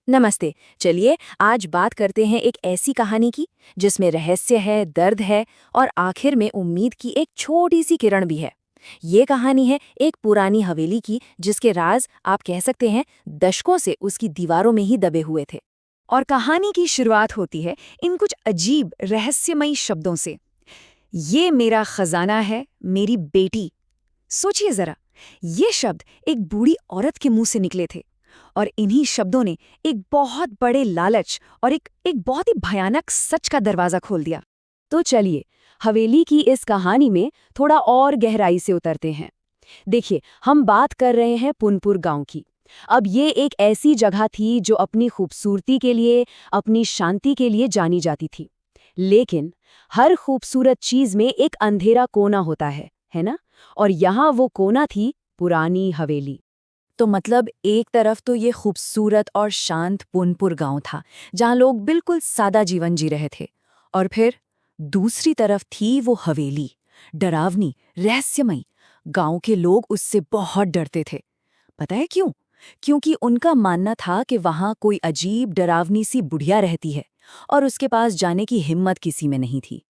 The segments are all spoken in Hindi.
नमस्ते। चलिए आज बात करते हैं एक ऐसी कहानी की जिसमें रहस्य है, दर्द है और आखिर में उम्मीद की एक छोटी सी किरण भी है। ये कहानी है एक पुरानी हवेली की जिसके राज आप कह सकते हैं दशकों से उसकी दीवारों में ही दबे हुए थे। और कहानी की शुरुआत होती है इन कुछ अजीब रहस्यमयी शब्दों से। ये मेरा खजाना है, मेरी बेटी। सोचिए जरा, ये शब्द एक बूढ़ी औरत के मुंह से निकले थे और इन्हीं शब्दों ने एक बहुत बड़े लालच और एक बहुत ही भयानक सच का दरवाजा खोल दिया। तो चलिए हवेली की इस कहानी में थोड़ा और गहराई से उतरते हैं। देखिए, हम बात कर रहे हैं पुनपुर गांव की। अब ये एक ऐसी जगह थी जो अपनी खूबसूरती के लिए, अपनी शांति के लिए जानी जाती थी। लेकिन हर खूबसूरत चीज में एक अंधेरा कोना होता है ना? और यहाँ वो कोना थी पुरानी हवेली। तो मतलब एक तरफ तो ये खूबसूरत और शांत पुनपुर गांव था जहां लोग बिल्कुल सादा जीवन जी रहे थे, और फिर दूसरी तरफ थी वो हवेली, डरावनी, रहस्यमयी। गांव के लोग उससे बहुत डरते थे। पता है क्यों? क्योंकि उनका मानना था कि वहां कोई अजीब डरावनी सी बुढ़िया रहती है और उसके पास जाने की हिम्मत किसी में नहीं थी।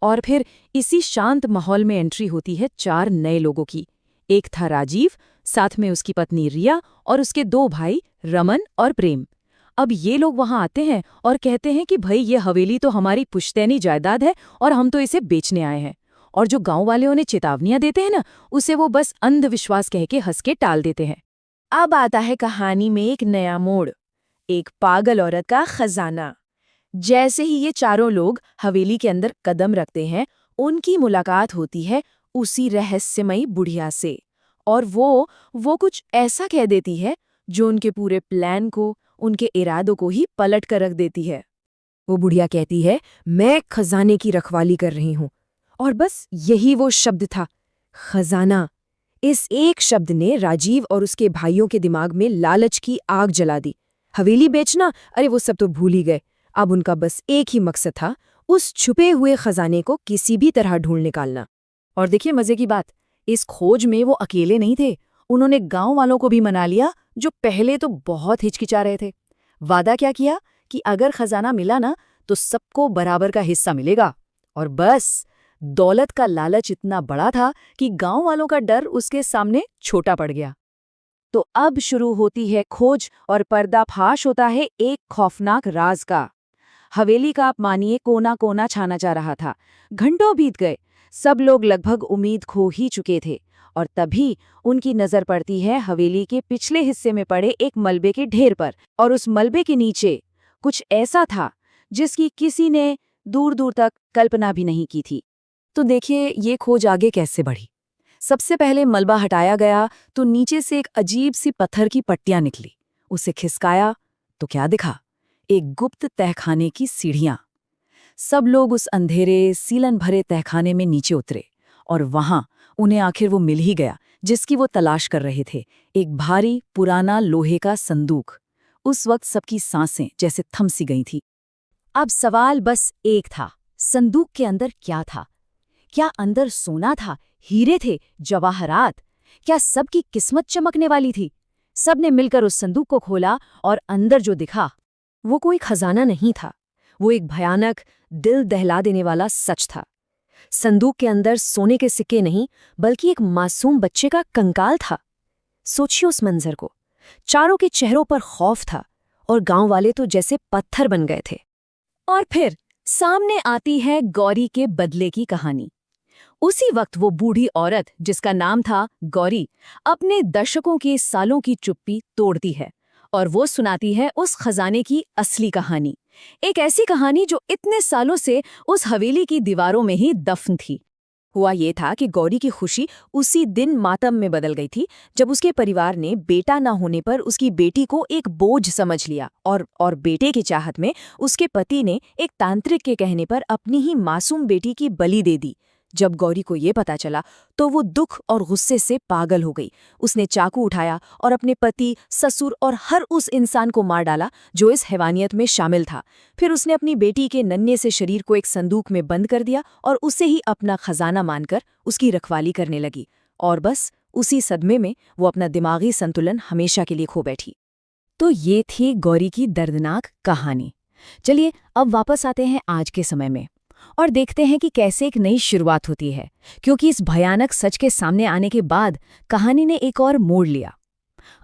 और फिर इसी शांत माहौल में एंट्री होती है 4 नए लोगों की। एक था राजीव, साथ में उसकी पत्नी रिया और उसके 2 भाई रमन और प्रेम। अब ये लोग वहां आते हैं और कहते हैं कि भाई ये हवेली तो हमारी पुश्तैनी जायदाद है और हम तो इसे बेचने आए हैं। और जो गांव वाले उन्हें चेतावनियां देते हैं ना, उसे वो बस अंधविश्वास कह के हंस के टाल देते हैं। अब आता है कहानी में एक नया मोड़, एक पागल औरत का खजाना। जैसे ही ये चारों लोग हवेली के अंदर कदम रखते हैं, उनकी मुलाकात होती है उसी रहस्यमयी बुढ़िया से। और वो कुछ ऐसा कह देती है जो उनके पूरे प्लान को, उनके इरादों को ही पलट कर रख देती है। वो बुढ़िया कहती है, मैं खजाने की रखवाली कर रही हूँ। और बस यही वो शब्द था, खजाना। इस एक शब्द ने राजीव और उसके भाइयों के दिमाग में लालच की आग जला दी। हवेली बेचना, अरे वो सब तो भूल ही गए। अब उनका बस एक ही मकसद था, उस छुपे हुए खजाने को किसी भी तरह ढूंढ निकालना। और देखिए मजे की बात, इस खोज में वो अकेले नहीं थे। उन्होंने गांव वालों को भी मना लिया जो पहले तो बहुत हिचकिचा रहे थे। वादा क्या किया कि अगर खजाना मिला ना तो सबको बराबर का हिस्सा मिलेगा। और बस दौलत का लालच इतना बड़ा था कि गांव वालों का डर उसके सामने छोटा पड़ गया। तो अब शुरू होती है खोज और पर्दाफाश होता है एक खौफनाक राज का। हवेली का आप मानिए कोना कोना छाना जा रहा था। घंटों बीत गए, सब लोग लगभग उम्मीद खो ही चुके थे। और तभी उनकी नजर पड़ती है हवेली के पिछले हिस्से में पड़े एक मलबे के ढेर पर। और उस मलबे के नीचे कुछ ऐसा था जिसकी किसी ने दूर दूर तक कल्पना भी नहीं की थी। तो देखिए ये खोज आगे कैसे बढ़ी। सबसे पहले मलबा हटाया गया तो नीचे से एक अजीब सी पत्थर की पट्टियां निकली। उसे खिसकाया तो क्या दिखा? एक गुप्त तहखाने की सीढ़ियां। सब लोग उस अंधेरे सीलन भरे तहखाने में नीचे उतरे और वहां उन्हें आखिर वो मिल ही गया जिसकी वो तलाश कर रहे थे, एक भारी पुराना लोहे का संदूक। उस वक्त सबकी सांसें जैसे थम सी गई थी। अब सवाल बस एक था, संदूक के अंदर क्या था? क्या अंदर सोना था, हीरे थे, जवाहरात? क्या सबकी किस्मत चमकने वाली थी? सबने मिलकर उस संदूक को खोला और अंदर जो दिखा वो कोई खजाना नहीं था। वो एक भयानक, दिल दहला देने वाला सच था। संदूक के अंदर सोने के सिक्के नहीं बल्कि एक मासूम बच्चे का कंकाल था। सोचिए उस मंजर को। चारों के चेहरों पर खौफ था और गांव वाले तो जैसे पत्थर बन गए थे। और फिर सामने आती है गौरी के बदले की कहानी। उसी वक्त वो बूढ़ी औरत जिसका नाम था गौरी अपने दशकों के सालों की चुप्पी तोड़ती है और वो सुनाती है उस खजाने की असली कहानी। एक ऐसी कहानी जो इतने सालों से उस हवेली की दीवारों में ही दफन थी। हुआ ये था कि गौरी की खुशी उसी दिन मातम में बदल गई थी जब उसके परिवार ने बेटा न होने पर उसकी बेटी को एक बोझ समझ लिया और बेटे की चाहत में उसके पति ने एक तांत्रिक के कहने पर अपनी ही मासूम बेटी की बलि दे दी। जब गौरी को ये पता चला तो वो दुख और गुस्से से पागल हो गई। उसने चाकू उठाया और अपने पति, ससुर और हर उस इंसान को मार डाला जो इस हैवानियत में शामिल था। फिर उसने अपनी बेटी के नन्हे से शरीर को एक संदूक में बंद कर दिया और उसे ही अपना खजाना मानकर उसकी रखवाली करने लगी। और बस उसी सदमे में वो अपना दिमागी संतुलन हमेशा के लिए खो बैठी। तो ये थी गौरी की दर्दनाक कहानी। चलिए अब वापस आते हैं आज के समय में और देखते हैं कि कैसे एक नई शुरुआत होती है, क्योंकि इस भयानक सच के सामने आने के बाद कहानी ने एक और मोड़ लिया।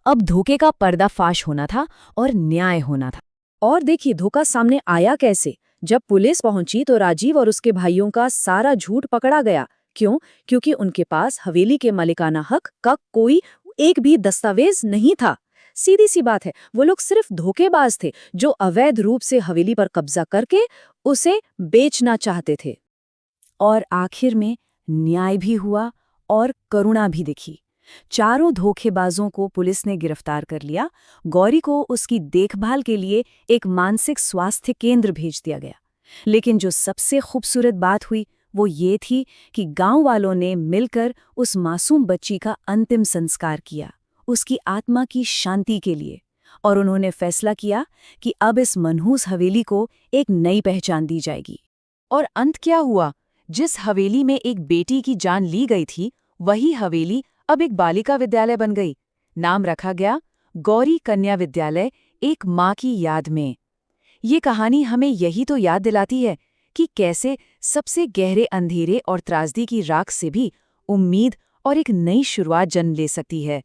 अब धोखे का पर्दाफाश होना था और न्याय होना था। और देखिए धोखा सामने आया कैसे। जब पुलिस पहुंची तो राजीव और उसके भाइयों का सारा झूठ पकड़ा गया। क्यों? क्योंकि उनके पास हवेली के मालिकाना हक का कोई एक भी दस्तावेज नहीं था। सीधी सी बात है, वो लोग सिर्फ धोखेबाज थे जो अवैध रूप से हवेली पर कब्जा करके उसे बेचना चाहते थे। और आखिर में न्याय भी हुआ और करुणा भी दिखी। चारों धोखेबाजों को पुलिस ने गिरफ्तार कर लिया। गौरी को उसकी देखभाल के लिए एक मानसिक स्वास्थ्य केंद्र भेज दिया गया। लेकिन जो सबसे खूबसूरत बात हुई वो ये थी कि गांव वालों ने मिलकर उस मासूम बच्ची का अंतिम संस्कार किया, उसकी आत्मा की शांति के लिए। और उन्होंने फैसला किया कि अब इस मनहूस हवेली को एक नई पहचान दी जाएगी। और अंत क्या हुआ? जिस हवेली में एक बेटी की जान ली गई थी, वही हवेली अब एक बालिका विद्यालय बन गई। नाम रखा गया गौरी कन्या विद्यालय, एक माँ की याद में। ये कहानी हमें यही तो याद दिलाती है कि कैसे सबसे गहरे अंधेरे और त्रासदी की राख से भी उम्मीद और एक नई शुरुआत जन्म ले सकती है।